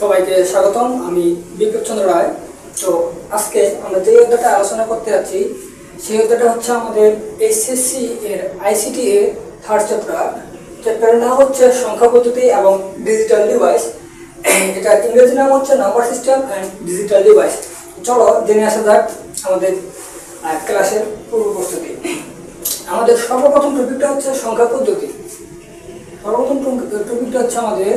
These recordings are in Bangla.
সবাইকে স্বাগতম। আমি বিপ্লব চন্দ্র রায়। তো আজকে আমরা যে অধ্যায়টা আলোচনা করতে যাচ্ছি সেই অধ্যায়টা হচ্ছে আমাদের এসএসসি এর আইসিটি এর থার্ড চ্যাপ্টারের নাম হচ্ছে সংখ্যা পদ্ধতি এবং ডিজিটাল ডিভাইস। এটা ইংরেজি নাম হচ্ছে number system and digital device. চলো জেনে আসা যাক আমাদের ক্লাসের পূর্ব প্রস্তুতি। আমাদের সর্বপ্রথম টপিকটা হচ্ছে সংখ্যা পদ্ধতি। সর্বপ্রথম টপিকটা হচ্ছে আমাদের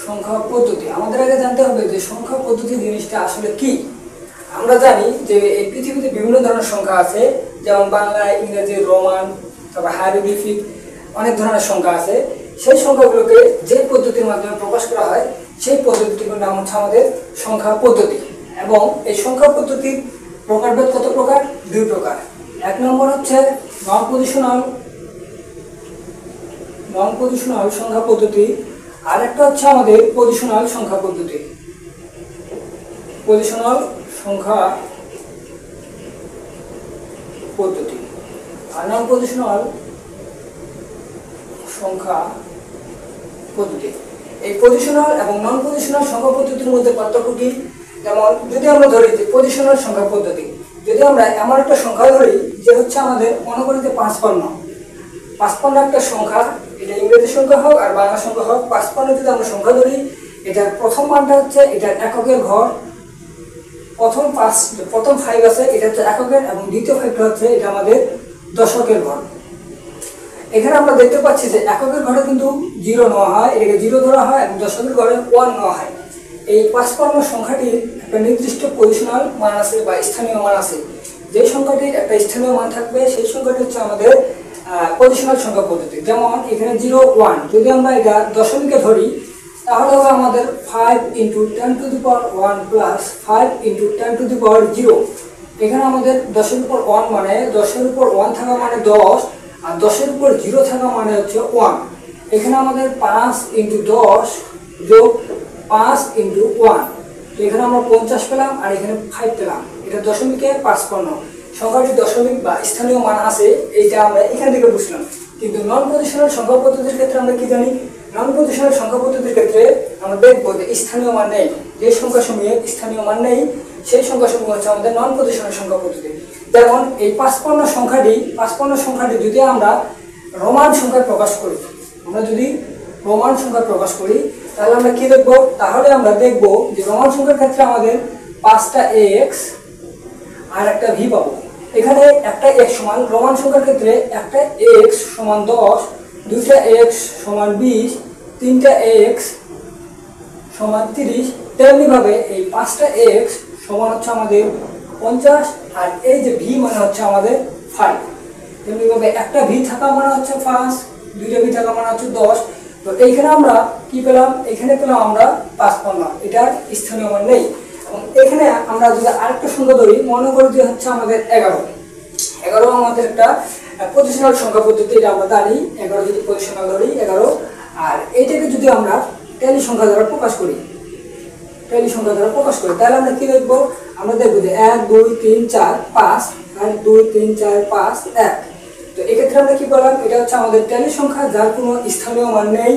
সংখ্যা পদ্ধতি। আমাদের আগে জানতে হবে যে সংখ্যা পদ্ধতি জিনিসটা আসলে কি। আমরা জানি যে এই পৃথিবীতে বিভিন্ন ধরনের সংখ্যা আছে, যেমন বাংলা, ইংরেজি, রোমান, তারপর হাইরোগ্লিফিক, অনেক ধরনের সংখ্যা আছে। সেই সংখ্যাগুলোকে যে পদ্ধতির মাধ্যমে প্রকাশ করা হয় সেই পদ্ধতিটির নাম হচ্ছে আমাদের সংখ্যা পদ্ধতি। এবং এই সংখ্যা পদ্ধতির প্রকারভেদ কত প্রকার? দুই প্রকার। এক নম্বর হচ্ছে নন পজিশনাল সংখ্যা পদ্ধতি, আর একটা হচ্ছে আমাদের পজিশনাল সংখ্যা পদ্ধতি। পজিশনাল সংখ্যা পদ্ধতি আর নন পজিশনাল সংখ্যা পদ্ধতি। এই পজিশনাল এবং নন পজিশনাল সংখ্যা পদ্ধতির মধ্যে পার্থক্য কি? যেমন যদি আমরা ধরি যে পজিশনাল সংখ্যা পদ্ধতি, যদি আমরা এমন একটা সংখ্যা ধরি যে হচ্ছে আমাদের মনে করি যে 55 একটা সংখ্যা, এটা ইংরেজি সংখ্যা হোক আর বাংলা সংখ্যা হোক, 55 যদি আমরা সংখ্যা ধরি, এটার প্রথম মানটা হচ্ছে এটার এককের ঘর। প্রথম 5 আছে, এটা হচ্ছে এককের, এবং দ্বিতীয় 5টা হচ্ছে এটা আমাদের দশকের ঘর। এখানে আমরা দেখতে পাচ্ছি যে এককের ঘরে কিন্তু 0 নেওয়া হয়, এটাকে 0 ধরা হয়, এবং দশকের ঘরে 1 নেওয়া হয়। এই 55 সংখ্যাটির একটা নির্দিষ্ট পজিশনাল মান আছে বা স্থানীয় মান আছে। যে সংখ্যাটির একটা স্থানীয় মান থাকবে সেই সংখ্যাটি হচ্ছে আমাদের পজিশনাল সংখ্যা পদ্ধতি। যেমন এখানে 0, 1, যদি আমরা এটা দশমিকে ধরি তাহলে হবে আমাদের 5 × 10⁻1 প্লাস 5 × 10⁻0। এখানে আমাদের 10-এর উপর 1 মানে 10-এর উপর 1 থাকা মানে 10, আর 10-এর উপর 0 থাকা মানে হচ্ছে 1। এখানে আমাদের 5 × 10 যোগ 5 × 1, তো এখানে আমরা 50 পেলাম, আর এখানে 5 পেলাম। এটা দশমিকে 55 সংখ্যাটি দশমিক বা স্থানীয় মান আছে, এইটা আমরা এখান থেকে বুঝলাম। কিন্তু নন পজিশনাল সংখ্যা পদ্ধতির ক্ষেত্রে আমরা কি জানি? নন পজিশনাল সংখ্যা পদ্ধতির ক্ষেত্রে আমরা দেখবো যে স্থানীয় মান নেই। যে সংখ্যাসমূহে স্থানীয় মান নেই সেই সংখ্যাসমূহ হচ্ছে আমাদের নন পজিশনাল সংখ্যা পদ্ধতি। যেমন এই 55 সংখ্যাটি যদি আমরা রোমান সংখ্যায় প্রকাশ করি, তাহলে আমরা কি দেখব? তাহলে আমরা দেখব যে রোমান সংখ্যার ক্ষেত্রে আমাদের 5টা x আর একটা v পাবো। এখানে একটা x সমান, রোমান সংখ্যার ক্ষেত্রে একটা x সমান 10, দুইটা x সমান 20, তিনটা x সমান 30। তেমনি ভাবে এই 5টা x সমান হচ্ছে আমাদের 50, আর এই যে v মানে হচ্ছে আমাদের 5। তেমনি ভাবে একটা v থাকা মানে হচ্ছে 5, দুইটা v থাকা মানে হচ্ছে 10। তো এইখানে আমরা কি পেলাম? এখানে পেলাম আমরা 55, এটার স্থানীয় মান নেই। এবং এখানে আমরা যদি আরেকটা সংখ্যা ধরি, মনে করি যে হচ্ছে আমাদের 11 আমাদের একটা পজিশনাল সংখ্যা পদ্ধতি, এটা আমরা জানি। 11 যদি পজিশনাল ধরি 11, আর এইটাকে যদি আমরা ট্যালি সংখ্যা দ্বারা প্রকাশ করি, তাহলে আমরা কি দেখবো? আমরা দেখবো যে 1 2 3 4 5, 1 2 3 4 5 1। তো এক্ষেত্রে আমরা কি বললাম? এটা হচ্ছে আমাদের ট্যালি সংখ্যা যার কোনো স্থানীয় মান নেই,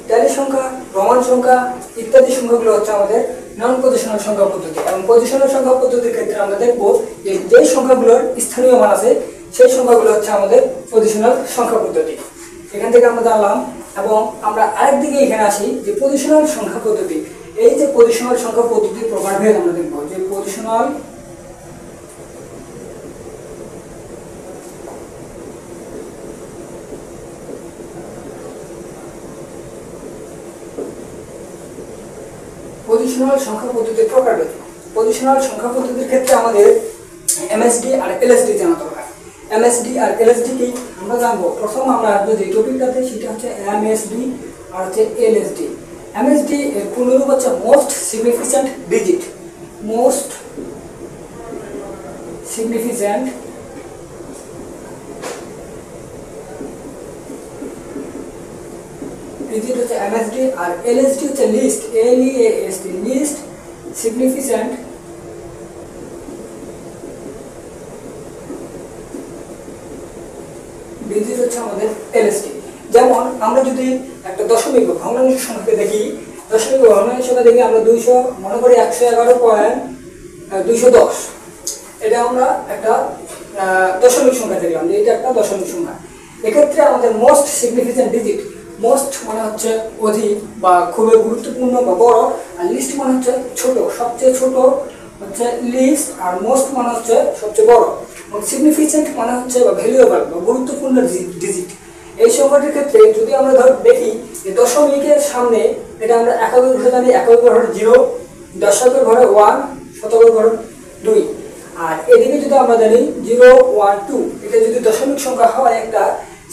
ট্যালি সংখ্যা, রোমান সংখ্যা ইত্যাদি সংখ্যাগুলো হচ্ছে আমাদের নন পজিশনাল সংখ্যা পদ্ধতি। এবং পজিশনাল সংখ্যা পদ্ধতির ক্ষেত্রে আমরা দেখবো যে যে সংখ্যাগুলোর স্থানীয় মান আছে সেই সংখ্যাগুলো হচ্ছে আমাদের পজিশনাল সংখ্যা পদ্ধতি। এখান থেকে আমরা জানলাম। এবং আমরা আরেকদিকে এখানে আসি যে পজিশনাল সংখ্যা পদ্ধতি। এই যে পজিশনাল সংখ্যা পদ্ধতির প্রকারভেদ আমরা দেখবো, যে পজিশনাল সংখ্যা পদ্ধতির প্রকারভেদ। পজিশনাল সংখ্যা পদ্ধতির ক্ষেত্রে আমাদের এমএসডি আর এলএসডি জানা দরকার। এমএসডি আর এলএসডি কি আমরা জানবো। প্রথম আমরা যে টপিকটাতে সেটা হচ্ছে এমএসডি আর হচ্ছে এলএসডি। এমএসডি এর পূর্ণরূপ হচ্ছে মোস্ট সিগনিফিকেন্ট ডিজিট। ডিজিট হচ্ছে এমএসডি, আর এলএসডি হচ্ছে লিস্ট, লিস্ট সিগনিফিকেন্ট ডিজিট হচ্ছে আমাদের এলএসটি। যেমন আমরা যদি একটা দশমিক ভগ্নাংশ সংখ্যাকে দেখি, দশমিক ভগ্নাংশ সংখ্যা দেখি আমরা 200 মনে করি 111.210, এটা আমরা একটা দশমিক সংখ্যা দেখলাম যে এটা একটা দশমিক সংখ্যা। এক্ষেত্রে আমাদের মোস্ট সিগনিফিকেন্ট ডিজিট, মোস্ট মানে হচ্ছে অধিক বা খুবই গুরুত্বপূর্ণ বা বড়, আর লিস্ট মানে হচ্ছে ছোট, সবচেয়ে ছোট হচ্ছে লিস্ট, আর মোস্ট মানে হচ্ছে সবচেয়ে বড়, এবং সিগনিফিকেন্ট মানে হচ্ছে বা ভ্যালুয়েবল বা গুরুত্বপূর্ণ ডিজিট। এই সংখ্যাটির ক্ষেত্রে যদি আমরা দেখি যে দশমিকের সামনে এটা আমরা এককের ঘরে জানি, এককের ঘরে 0, দশকের ঘরে 1, শতকের ঘরে 2, আর এদিকে যদি আমরা জানি 0, 1, 2, এটা যদি দশমিক সংখ্যা হয় একটা,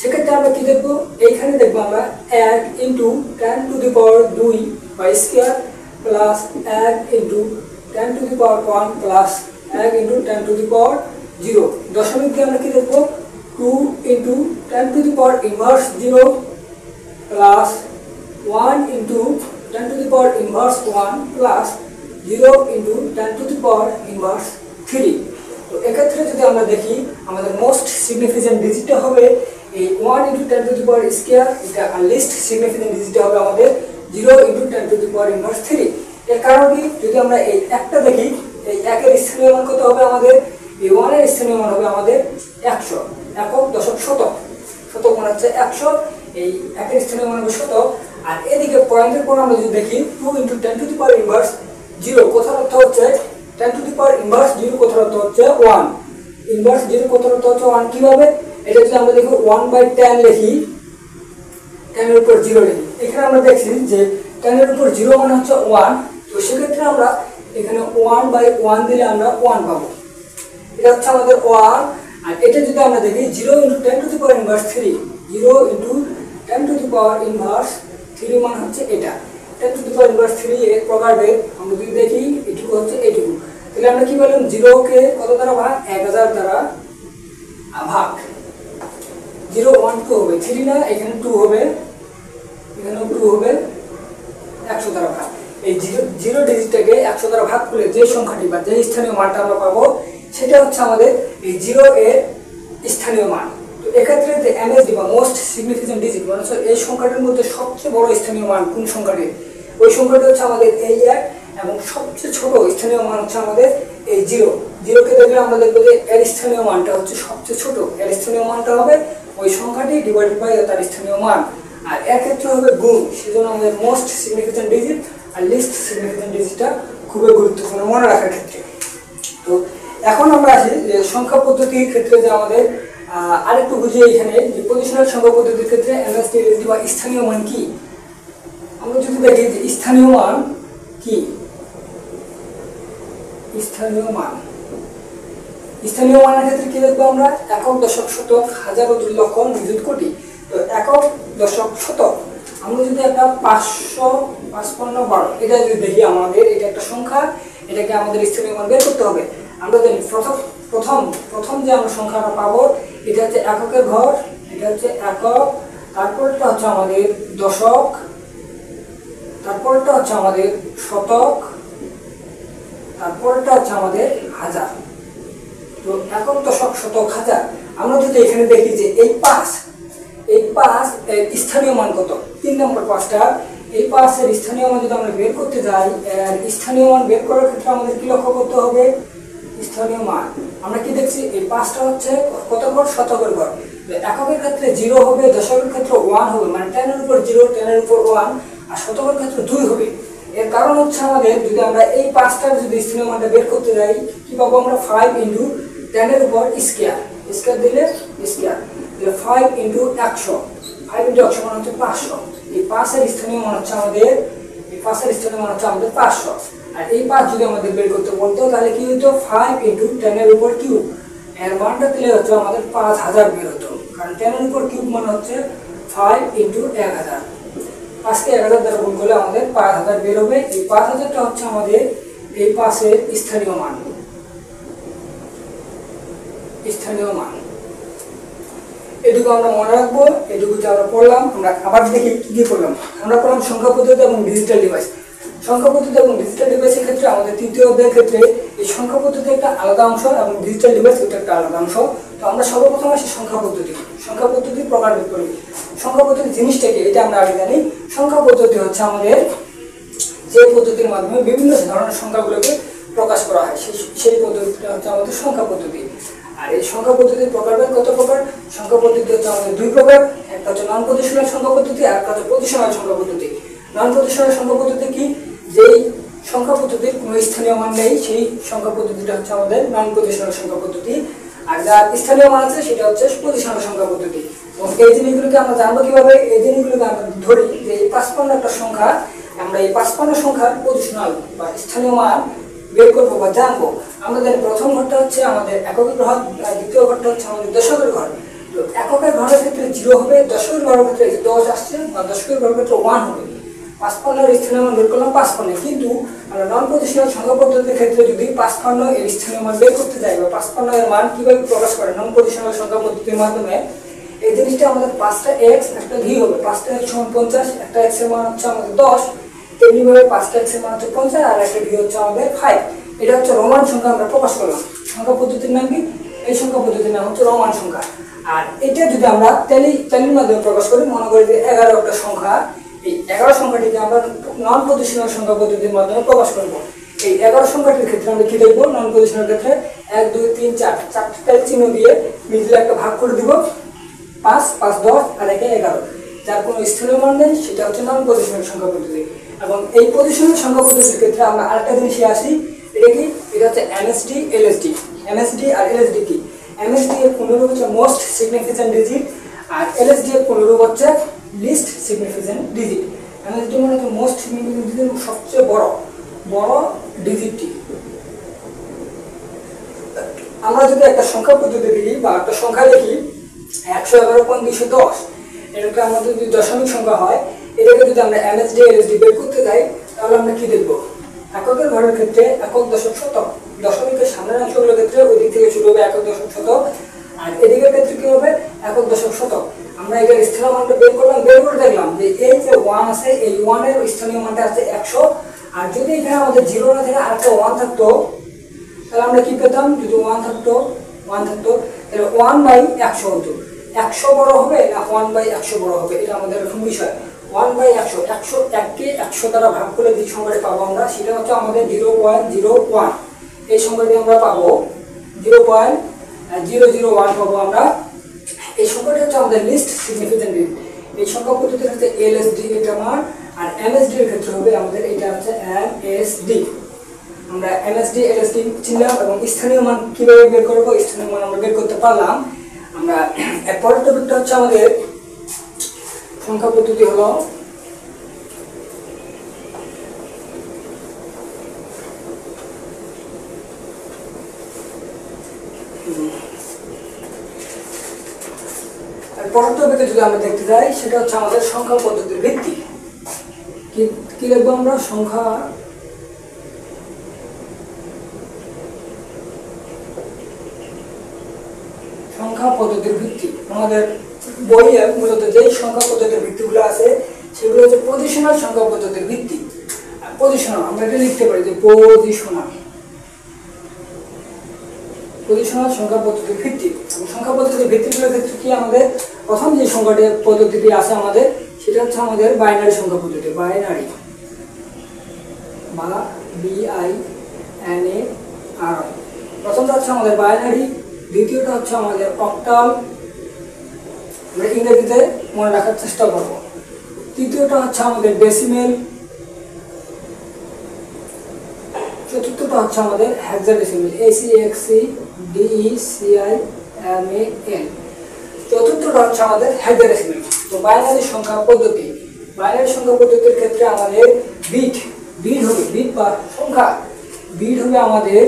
সেক্ষেত্রে আমরা কি দেখবো, এইখানে দেখবো আমরা 1 ইন্টু 10 টু দি পাওয়ার 2 বা square plus 1 into 10 to the power 1 plus 1 into 10 to the power 0। দশমিক দিয়ে আমরা কি দেখবো, 2 into 10 to the power inverse 0 plus 1 into 10 to the power inverse 1 plus 0 into 10 to the power inverse 3। তো এক্ষেত্রে যদি আমরা দেখি আমাদের মোস্ট সিগনিফিকেন্ট ডিজিটটা হবে এই 1 into 10 to the power square, এটা আর লিস্ট সিগনিফিকেন্ট ডিজিটটা হবে আমাদের 0 into 10 to the power inverse 3। এর কারণ কি, যদি আমরা এই একটা দেখি, এই একের স্থানীয় মান কত হবে আমাদের, এই 1 এর স্থানীয় মান হবে আমাদের 100, একক দশক শতক, শতক মানে হচ্ছে 100, এই একের স্থানীয় মান হবে শতক। আর এদিকে পয়েন্টের পর আমরা যদি দেখি 2 into 10 to the power inverse 0, কোথার অর্থ হচ্ছে 10 টু দি পাওয়ার ইনভার্স 0, কোথার অর্থ হচ্ছে 1, ইনভার্স 0 কোথার অর্থ হচ্ছে 1। কিভাবে, এটা যদি আমরা দেখি 1/10 লিখি, 10 এর উপর 0 লিখি, এখানে আমরা দেখছি যে 10 এর উপর 0 মানে হচ্ছে 1, তো সেক্ষেত্রে আমরা এখানে 1/1 দিলে আমরা 1 পাবো, এটা হচ্ছে আমাদের 1। আর এটা যদি আমরা দেখি 0 into 10 to the power inverse 3, 0 into 10 to the power inverse 3 মানে হচ্ছে এটা 10 টু দি পাওয়ার ইনভার্স 3 এর প্রকারভেদ। আমরা যদি দেখি এটুকু হচ্ছে এইটুকু, তাহলে আমরা কি বললাম, 0 কে কত দ্বারা ভাগ, 1000 দ্বারা ভাগ, 0 1 2 হবে, 3 না, এখানে 2 হবে, এখানেও 2 হবে, 100 দ্বারা ভাগ। এই 0 ডিজিটটাকে 100 দ্বারা ভাগ করলে যে সংখ্যাটি বা যে স্থানীয় মানটা আমরা পাবো, সেটা হচ্ছে আমাদের এই 0 এর স্থানীয় মান। তো এক্ষেত্রে যে এমএসডি বা মোস্ট সিগনিফিকেন্ট ডিজিট মানে হচ্ছে এই সংখ্যাটির মধ্যে সবচেয়ে বড় স্থানীয় মান কোন সংখ্যাটি, ওই সংখ্যাটি হচ্ছে আমাদের এই 1, এবং সবচেয়ে ছোট স্থানীয় মান হচ্ছে আমাদের এই 0। 0 কে দেখলে আমরা দেখবো যে এর স্থানীয় মানটা হচ্ছে সবচেয়ে ছোট, এর স্থানীয় মানটা হবে ওই সংখ্যাটি ডিভাইডেড বাই তার স্থানীয় মান, আর এর ক্ষেত্রে হবে গুণ। সেজন্য আমাদের মোস্ট সিগনিফিকেন্ট ডিজিট আর লিস্ট সিগনিফিকেন্ট ডিজিটটা খুবই গুরুত্বপূর্ণ মনে রাখার ক্ষেত্রে। তো এখন আমরা আসি যে সংখ্যা পদ্ধতির ক্ষেত্রে যে আমাদের আরেকটু বুঝি এখানে যে পজিশনাল সংখ্যা পদ্ধতির ক্ষেত্রে এমএসডি এলএসডি বা স্থানীয় মান কি। আমরা যদি দেখি যে স্থানীয় মান কি, স্থানীয় মান, স্থানীয় মানের ক্ষেত্রে কি দেখবো আমরা, একক দশক শতক হাজার ও 2 লক্ষ নিযুত কোটি। তো একক দশক শতক আমরা যদি একটা 555 এটা যদি দেখি, আমাদের এটা একটা সংখ্যা, এটাকে আমাদের স্থানীয় মান বের করতে হবে। আমরা জানি প্রথম যে আমরা সংখ্যাটা পাবো, এটা হচ্ছে এককের ঘর, এটা হচ্ছে একক, তারপরটা হচ্ছে আমাদের দশক, তারপরটা হচ্ছে আমাদের শতক, তারপরটা হচ্ছে আমাদের হাজার। তো একক দশক শতক হাজার, আমরা যদি এখানে দেখি যে এই 5 স্থানীয় মান কত, 3 নম্বর 5টা, এই 5 এর স্থানীয় মান যদি আমরা বের করতে যাই, স্থানীয় মান বের করার ক্ষেত্রে আমাদের কি লক্ষ্য করতে হবে, স্থানীয় মান আমরা কি দেখছি, এই 5টা হচ্ছে কত ঘর, শতকের ঘর। এককের ক্ষেত্রে 0 হবে, দশকের ক্ষেত্রে 1 হবে, মানে 10 এর উপর 0, 10 এর উপর 1, আর শতকের ক্ষেত্রে 2 হবে। এর কারণ হচ্ছে আমাদের যদি আমরা এই 5টার যদি স্থানীয় মানটা বের করতে যাই, কি পাবো আমরা, 5 ইন্টু 10 এর উপর স্কয়ার, স্কয়ার দিলে স্কয়ার, 5 ইন্টু 100, 5 ইন্টু 100 মানে হচ্ছে 500। এই 5 এর স্থানীয় মান হচ্ছে আমাদের, এই 5 এর স্থানীয় মান হচ্ছে আমাদের 500। আর এই 5 যদি আমাদের বের করতে বলতো, তাহলে কি হতো, 5 ইন্টু 10 এর উপর কিউব, এর মানটা দিলে হচ্ছে আমাদের 5000 বের হতো, কারণ 10 এর উপর কিউব মানে হচ্ছে 5 ইন্টু 1000, 5 কে 1000 দ্বারা গুণ করলে আমাদের 5000 বের হবে। এই 5000টা হচ্ছে আমাদের এই 5 এর স্থানীয় মান, স্থানীয় মান। এটুকু আমরা মনে রাখবো, এটুকু যে আমরা পড়লাম। আমরা আবার দেখি কি কি পড়লাম। আমরা পড়লাম সংখ্যা পদ্ধতি এবং ডিজিটাল ডিভাইস। সংখ্যা পদ্ধতি এবং ডিজিটাল ডিভাইসের ক্ষেত্রে আমাদের তৃতীয় অধ্যায়ের ক্ষেত্রে এই এই সংখ্যা পদ্ধতি একটা আলাদা অংশ এবং ডিজিটাল ডিভাইস এটা একটা আলাদা অংশ। তো আমরা সর্বপ্রথম আসি সংখ্যা পদ্ধতির প্রকারভেদ করি। সংখ্যা পদ্ধতি জিনিসটা কি এটা আমরা আগে জানি। সংখ্যা পদ্ধতি হচ্ছে আমাদের যে পদ্ধতির মাধ্যমে বিভিন্ন ধরনের সংখ্যাগুলোকে প্রকাশ করা হয়, সেই পদ্ধতিটা হচ্ছে আমাদের সংখ্যা পদ্ধতি। আর এই সংখ্যা পদ্ধতির প্রকারভেদ কত প্রকার? সংখ্যা পদ্ধতি হচ্ছে আমাদের দুই প্রকার, একটা হচ্ছে নন পজিশনাল সংখ্যা পদ্ধতি আর একটা হচ্ছে পজিশনাল সংখ্যা পদ্ধতি। নন পজিশনাল সংখ্যা পদ্ধতি কি? যেই সংখ্যা পদ্ধতির কোনো স্থানীয় মান নেই সেই সংখ্যা পদ্ধতিটা হচ্ছে আমাদের নন পজিশনাল সংখ্যা পদ্ধতি। আর যার স্থানীয় মান আছে সেটা হচ্ছে পজিশনাল সংখ্যা পদ্ধতি। এবং এই জিনিসগুলোকে আমরা জানবো কিভাবে? এই জিনিসগুলোকে আমরা ধরি যে এই 55 একটা সংখ্যা, আমরা এই 55 সংখ্যার পজিশনাল বা স্থানীয় মান বের করবো বা জানবো। আমাদের প্রথম ঘরটা হচ্ছে আমাদের এককের ঘর, দ্বিতীয় ঘরটা হচ্ছে আমাদের দশকের ঘর। তো এককের ঘরের ক্ষেত্রে 0 হবে, দশকের ঘরের ক্ষেত্রে 10 আসছে, বা দশকের ঘরের ক্ষেত্রে 1 হবে। 55 এর স্থানীয় মান বের করলাম 55। কিন্তু আমরা নন পজিশনাল সংখ্যা পদ্ধতির ক্ষেত্রে যদি 55 এর স্থানীয় মান বের করতে যাই বা 55 এর মান কিভাবে প্রকাশ করে নন পজিশনাল সংখ্যা পদ্ধতির মাধ্যমে, এই জিনিসটা আমাদের 5টা x একটা v হবে। 5টা x সমান 50, একটা x এর মান হচ্ছে আমাদের 10, তেমনিভাবে 5টা x এর মান হচ্ছে 50 আর একটা v হচ্ছে আমাদের 5। এটা হচ্ছে রোমান সংখ্যা আমরা প্রকাশ করলাম। সংখ্যা পদ্ধতির নাম কি? এই সংখ্যা পদ্ধতির নাম হচ্ছে রোমান সংখ্যা। আর এটা যদি আমরা ট্যালির মাধ্যমে প্রকাশ করি, মনে করি যে 11 একটা সংখ্যা, এই 11 সংখ্যাটিকে আমরা নন পজিশনাল সংখ্যা পদ্ধতির মাধ্যমে প্রকাশ করব। এই 11 সংখ্যাটির ক্ষেত্রে আমরা কি দেখবো? নন পজিশনাল ক্ষেত্রে 1 2 3 4 চারটা চিহ্ন দিয়ে মিডলে একটা ভাগ করে দিব, 5 5 10 আর 1 11। যার কোনো স্থানীয় মান নেই সেটা হচ্ছে নন পজিশনাল সংখ্যা পদ্ধতি। এবং এই পজিশনাল সংখ্যা পদ্ধতির ক্ষেত্রে আমরা আরেকটা জিনিসে আসি। এটা কি? এটা হচ্ছে এমএসডি এলএসডি। এমএসডি আর এলএসডি কি? এমএসডি এর পুনরূপ হচ্ছে মোস্ট সিগনিফিকেন্ট ডিজিট, আর এলএসডি এর পুনরূপ হচ্ছে লিস্ট সিগনিফিকেন্ট ডিজিট। এমএসডি মানে হচ্ছে মোস্ট সিগনিফিকেন্ট ডিজিট, সবচেয়ে বড় ডিজিটটি। আমরা যদি একটা সংখ্যা পদ্ধতি দেখি বা একটা সংখ্যা দেখি 111.210, এটাকে আমাদের যদি দশমিক সংখ্যা হয়, এটাকে যদি আমরা এমএসডি এলএসডি বের করতে যাই তাহলে আমরা কি দেখব? এককের ঘরের ক্ষেত্রে একক দশক শতক, দশমিকের সামনের অংশগুলোর ক্ষেত্রে ওই দিক থেকে শুরু হবে একক দশক শতক, আর এদিকের ক্ষেত্রে কি হবে? একক দশক শতক। আমরা এটার স্থানীয় মানটা বের করলাম, বের করে দেখলাম যে এই যে 1 আছে, এই 1 এর স্থানীয় মানটা আছে 100। আর যদি এখানে আমাদের 0 না থেকে আরেকটা 1 থাকতো তাহলে আমরা কি পেতাম? যদি 1 থাকতো তাহলে 1/100 হতো। 100 বড় হবে না 1/100 বড় হবে, এটা আমাদের এখন বিষয়। 1/100, 100কে 100 দ্বারা ভাগ করে যে সংখ্যাটি পাবো আমরা সেটা হচ্ছে আমাদের 0.01। এই সংখ্যাটি আমরা পাবো 0.001 পাবো আমরা। এই সংখ্যাটি হচ্ছে আমাদের লিস্ট সিগনিফিকেন্ট ডিজিট। এই সংখ্যা পদ্ধতির হচ্ছে এলএসডি এটা মান, আর এমএসডি এর ক্ষেত্রে হবে আমাদের এটা হচ্ছে এমএসডি। আমরা এমএসডি এলএসডি চিনলাম এবং স্থানীয় মান কিভাবে বের করবো, স্থানীয় মান আমরা বের করতে পারলাম। আমরা পরের টপিকটা হচ্ছে আমাদের সংখ্যা পদ্ধতি হলো পরের টপিকে যদি আমরা দেখতে যাই সেটা হচ্ছে আমাদের সংখ্যা পদ্ধতির ভিত্তি। কি লিখবো আমরা? সংখ্যা পদ্ধতির ভিত্তি। আমাদের বইয়ে মূলত যেই সংখ্যা পদ্ধতির ভিত্তিগুলো আছে সেগুলো হচ্ছে পজিশনাল সংখ্যা পদ্ধতির ভিত্তি। পজিশনাল আমরা এটা লিখতে পারি যে পজিশনাল সংখ্যা পদ্ধতির ভিত্তি। সংখ্যা পদ্ধতির ভিত্তিগুলোর ক্ষেত্রে কি আমাদের প্রথম যে সংখ্যাটি পদ্ধতিটি আছে আমাদের সেটা হচ্ছে আমাদের বাইনারি সংখ্যা পদ্ধতি। বাইনারি বা BINARY। প্রথমটা হচ্ছে আমাদের বাইনারি, দ্বিতীয়টা হচ্ছে আমাদের অক্টাল, আমরা ইংরেজিতে মনে রাখার চেষ্টা করব। তৃতীয়টা হচ্ছে আমাদের ডেসিমেল, চতুর্থটা হচ্ছে আমাদের হেক্সাডেসিমেল, HEXADECIMAL। চতুর্থটা হচ্ছে আমাদের হেক্সাডেসিমেল। তো বাইনারি সংখ্যা পদ্ধতি, বাইনারি সংখ্যা পদ্ধতির ক্ষেত্রে আমাদের বিট বা সংখ্যা বিট হবে আমাদের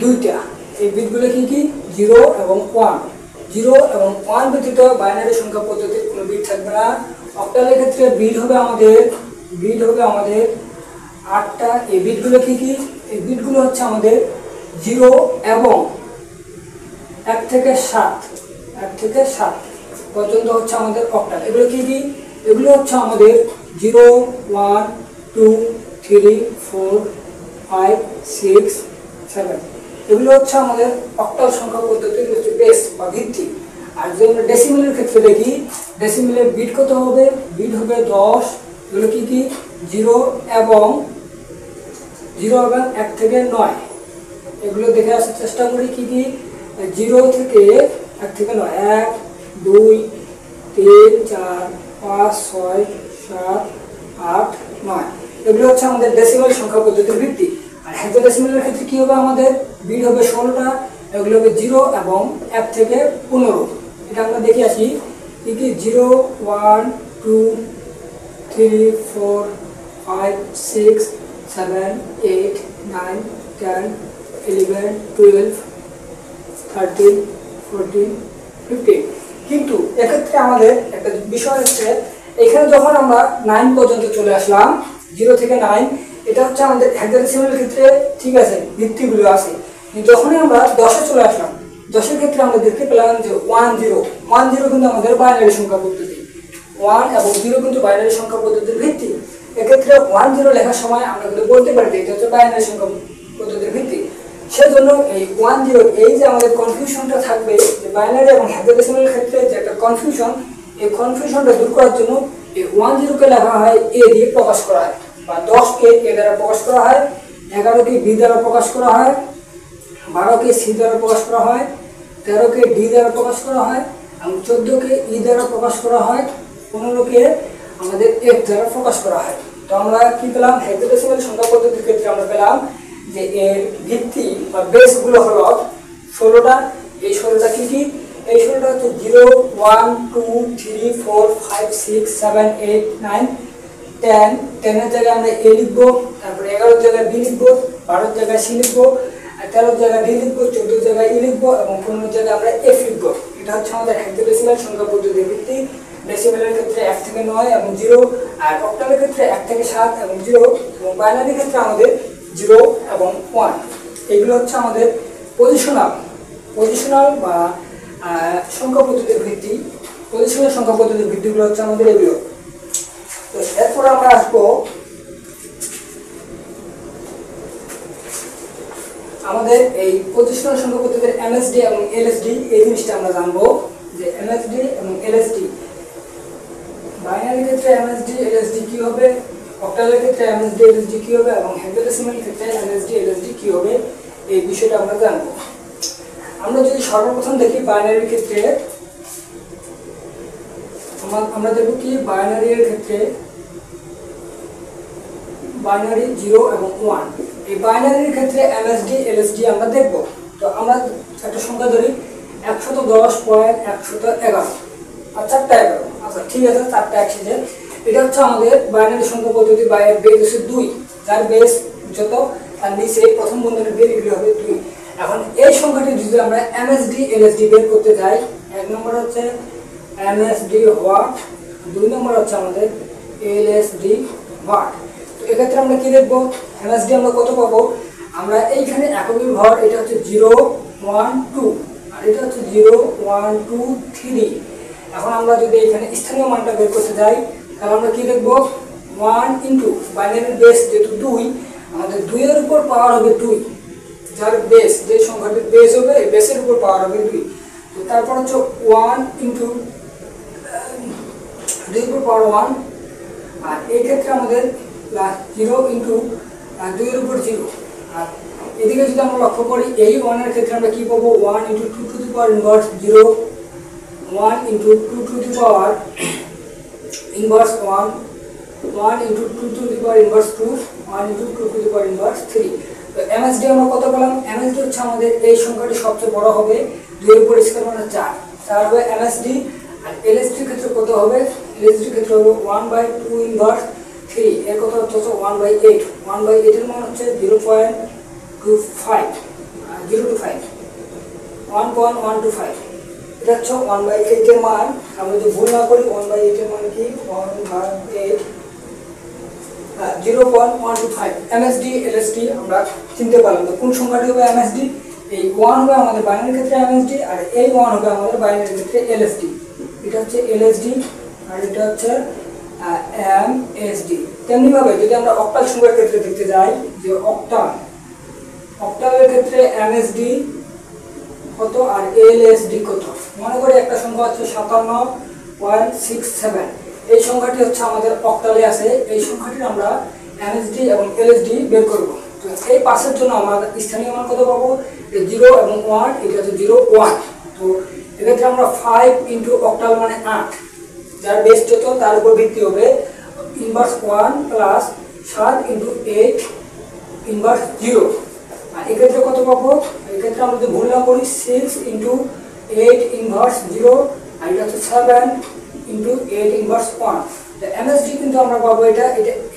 দুইটা। এই বিটগুলো কি? 0 এবং 1। 0 এবং 1 ব্যতীত বাইনারি সংখ্যা পদ্ধতির কোনো বিট থাকবে না। অক্টালের ক্ষেত্রে বিট হবে আমাদের 8টা। এই বিটগুলো কি? এই বিটগুলো হচ্ছে আমাদের 0 এবং 1 থেকে 7 পর্যন্ত হচ্ছে আমাদের অক্টাল। এগুলো কি? এগুলো হচ্ছে আমাদের 0 1 2 3 4 5 6 7 এগুলো হচ্ছে আমাদের অক্টাল সংখ্যা পদ্ধতির হচ্ছে বেস বা ভিত্তি। আর যদি আমরা ডেসিমেলের ক্ষেত্রে দেখি, ডেসিমেলের বিট কত হবে? বিট হবে 10। এগুলো কি কি? 0 এবং 1 থেকে 9। এগুলো দেখে আসার চেষ্টা করি কি কি? 0 থেকে 1 থেকে 9, 1 2 3 4 5 6 7 8 9। এগুলো হচ্ছে আমাদের ডেসিমেল সংখ্যা পদ্ধতির ভিত্তি। আর হেক্সাডেসিমেলের ক্ষেত্রে কি হবে? আমাদের বিট হবে 16টা। এগুলো হবে 0 এবং 1 থেকে 15। এটা আমরা দেখে আসি কি কি? 0 1 2 3 4 5 6 7 8 9 10 11 12 13 14 15। কিন্তু এক্ষেত্রে আমাদের একটা বিষয় হচ্ছে, এখানে যখন আমরা 9 পর্যন্ত চলে আসলাম, 0 থেকে 9, এটা হচ্ছে আমাদের হেক্সাডেসিমেলের ক্ষেত্রে ঠিক আছে, ভিত্তিগুলো আছে। কিন্তু যখনই আমরা 10-এ চলে আসলাম, 10-এর ক্ষেত্রে আমরা দেখতে পেলাম যে 1 0 কিন্তু আমাদের বাইনারি সংখ্যা পদ্ধতি। 1 এবং 0 কিন্তু বাইনারি সংখ্যা পদ্ধতির ভিত্তি। এক্ষেত্রে 1 0 লেখার সময় আমরা কিন্তু বলতে পারি যে এটা হচ্ছে বাইনারি সংখ্যা পদ্ধতির ভিত্তি। সেজন্য এই 1 0 এই যে আমাদের কনফিউশনটা থাকবে যে বাইনারি এবং হেক্সাডেসিমেলের ক্ষেত্রে যে একটা কনফিউশন, এই কনফিউশনটা দূর করার জন্য এই 1 0 কে লেখা হয় এ দিয়ে প্রকাশ করা হয়, বা 10 কে এ দ্বারা প্রকাশ করা হয়, 11 কে বি দ্বারা প্রকাশ করা হয়, 12 কে সি দ্বারা প্রকাশ করা হয়, 13 কে ডি দ্বারা প্রকাশ করা হয়, এবং 14 কে ই দ্বারা প্রকাশ করা হয়, 15 কে আমাদের এফ দ্বারা প্রকাশ করা হয়। তো আমরা কি পেলাম? হেক্সাডেসিমেল সংখ্যা পদ্ধতির ক্ষেত্রে আমরা পেলাম যে এর ভিত্তি বা বেসগুলো হলো 16টা। এই 16টা কি কি? এই 16টা হচ্ছে 0 1 2 3 4 5 6 7 8 9 10। 10 এর জায়গায় আমরা এ লিখবো, তারপরে 11 এর জায়গায় বি লিখবো, 12 এর জায়গায় সি লিখবো, 13 এর জায়গায় ডি লিখবো, 14 এর জায়গায় ই লিখবো, এবং 15 এর জায়গায় আমরা এফ লিখবো। এটা হচ্ছে আমাদের হেক্সাডেসিমেল সংখ্যা পদ্ধতির ভিত্তি। ডেসিমেলের ক্ষেত্রে 1 থেকে 9 এবং 0, আর অক্টালের ক্ষেত্রে 1 থেকে 7 এবং 0, এবং বাইনারির ক্ষেত্রে আমাদের 0 এবং 1। এগুলো হচ্ছে আমাদের পজিশনাল বা সংখ্যা পদ্ধতির ভিত্তি। পজিশনাল সংখ্যা পদ্ধতির ভিত্তিগুলো হচ্ছে আমাদের এগুলো। তো এরপর আমরা আসবো আমাদের এই পজিশনাল সংখ্যা পদ্ধতির এমএসডি এবং এলএসডি। এই জিনিসটা আমরা জানবো যে এমএসডি এবং এলএসডি, বাইনারির ক্ষেত্রে এমএসডি এলএসডি কি হবে, অক্টালের ক্ষেত্রে এমএসডি এলএসডি কি হবে, এবং হেক্সাডেসিমেলের ক্ষেত্রে এমএসডি এলএসডি কি হবে, এই বিষয়টা আমরা জানবো। আমরা যদি সর্বপ্রথম দেখি বাইনারির ক্ষেত্রে, আমরা দেখব কি বাইনারির ক্ষেত্রে বাইনারি 0 এবং 1। এই বাইনারির ক্ষেত্রে এমএসডি এলএসডি আমরা দেখব। তো আমরা একটা সংখ্যা ধরি 110.111, আর 4টা 11। আচ্ছা ঠিক আছে, 4টা একসাথে। এটা হচ্ছে আমাদের বাইনারি সংখ্যা পদ্ধতি, বা এর বেস হচ্ছে 2। যার বেস যত তার নিচে প্রথম বন্ধনী দিয়ে লিখলে হবে 2। এখন এই সংখ্যাটি যদি আমরা এমএসডি এলএসডি বের করতে যাই, 1 নম্বর হচ্ছে এমএসডি হোয়াট, 2 নম্বর হচ্ছে আমাদের এলএসডি হোয়াট। তো এক্ষেত্রে আমরা কি দেখবো? এমএসডি আমরা কত পাবো? আমরা এইখানে এককের ঘর, এটা হচ্ছে 0 1 2, আর এটা হচ্ছে 0 1 2 3। এখন আমরা যদি এখানে স্থানীয় মানটা বের করতে যাই, তাহলে আমরা কি দেখবো? 1 ইন্টু বাইনারির বেস যেহেতু 2, আমাদের 2 এর উপর পাওয়ার হবে 2। যার বেস, যে সংখ্যাটির বেস হবে, এই বেসের উপর পাওয়ার হবে 2। তো তারপর হচ্ছে 1 ইন্টু 2 এর উপর পাওয়ার 1, আর এই ক্ষেত্রে আমাদের 0 ইন্টু 2 এর উপর 0। আর এদিকে যদি আমরা লক্ষ্য করি, এই 1 এর ক্ষেত্রে আমরা কি পাবো? 1 into 2 two the power inverse 0, 1 into 2 two the power inverse 1, 1 into 2 two the power inverse 2, 1 into 2 two the power inverse 3। তো এমএসডি আমরা কত পেলাম? এমএসডি হচ্ছে আমাদের এই সংখ্যাটি সবচেয়ে বড় হবে, 2 এর উপর স্কয়ার মানে 4 হবে এমএসডি। আর এলএসডির ক্ষেত্রে কত হবে? এলএসডির ক্ষেত্রে হবে 1/2 ইনভার্স 3। এর কত হচ্ছে 1/8। 1/8 এর মান হচ্ছে 0.25, 0 to 5, 1.125। এটা হচ্ছে 1/8 এর মান। আমরা যদি ভুল না করি, 1/8 এর মান কি? 1/8 0.125। এমএসডি এলএসডি আমরা চিনতে পারলাম। তো কোন সংখ্যাটি হবে এমএসডি? এই 1 হবে আমাদের বাইনারির ক্ষেত্রে এমএসডি, আর এই 1 হবে আমাদের বাইনারির ক্ষেত্রে এলএসডি। এটা হচ্ছে এলএসডি, আর এটা হচ্ছে এমএসডি। তেমনিভাবে যদি আমরা অক্টাল সংখ্যার ক্ষেত্রে দেখতে যাই যে অক্টালের ক্ষেত্রে এমএসডি কত আর এলএসডি কত। মনে করি একটা সংখ্যা হচ্ছে 57.67, এই সংখ্যাটি হচ্ছে আমাদের অক্টালে আছে। এই সংখ্যাটির আমরা এমএসডি এবং এলএসডি বের করব। তো এই পাশের জন্য আমরা স্থানীয় মান কত পাবো, 0 এবং 1, এটা হচ্ছে 0 1। তো এক্ষেত্রে আমরা 5 ইন্টু অক্টাল মানে 8, যার বেস যত তার উপর ভিত্তি হবে ইনভার্স 1 প্লাস 7 ইন্টু 8 ইনভার্স 0। আর এক্ষেত্রে কত পাবো, এক্ষেত্রে আমরা যদি ভুল না করি 6 ইন্টু 8 ইনভার্স 0, আর এটা হচ্ছে 7 ইন্টু 8 ইনভার্স 1। এমএসডি কিন্তু আমরা পাবো এটা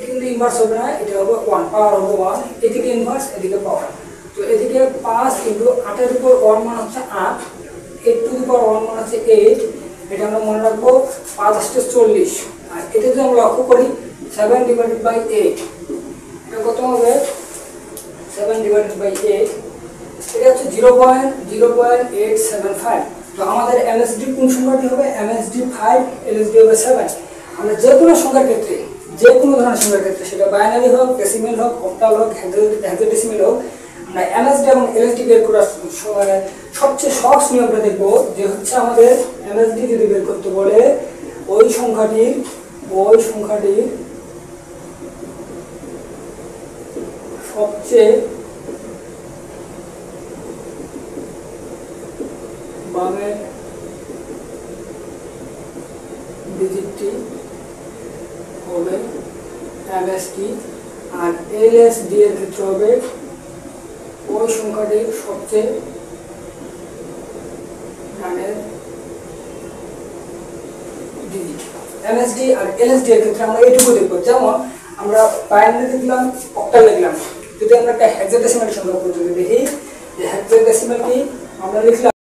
কিন্তু ইনভার্স হবে না, এটা হবে 1, পাওয়ার হবে 1, এদিকে ইনভার্স এদিকে পাওয়ার। তো এদিকে 5 ইন্টু 8 এর উপর 1 মান হচ্ছে 8, 8 টু দি পাওয়ার 1 মান হচ্ছে 8, এটা আমরা মনে রাখবো 5 আসতে 40। আর এটা যদি আমরা লক্ষ্য করি 7 ডিভাইডেড বাই 8, এটা কত হবে 7 ডিভাইডেড বাই 8, এটা হচ্ছে 0.0875। তো আমাদের এমএসডি কোন সংখ্যাটি হবে, এমএসডি 5, এলএসডি হবে 7। আমরা যে কোনো সংখ্যার ক্ষেত্রে, যে কোনো ধরনের সংখ্যার ক্ষেত্রে, সেটা বাইনারি হোক, ডেসিমেল হোক, অক্টাল হোক, হেক্সাডেসিমেল হোক, আমরা এমএসডি এবং এলএসডি বের করার সবচেয়ে সহজ নিয়মটা দেখবো যে হচ্ছে আমাদের এমএসডি যদি বের করতে বলে ওই সংখ্যাটির সবচেয়ে বামের ডিজিটটি হবে এমএসডি, আর এলএসডি এর ক্ষেত্রে হবে ওই সংখ্যাটির সবচেয়ে ডানের ডিজিট। এমএসডি আর এলএসডি এর ক্ষেত্রে আমরা এইটুকু দেখবো, যেমন আমরা বাইনারি দেখলাম, অক্টাল দেখলাম। যদি আমরা একটা হেক্সাডেসিমাল সংখ্যা পদ্ধতি দেখি, যে হেক্সাডেসিমাল কি আমরা লিখলাম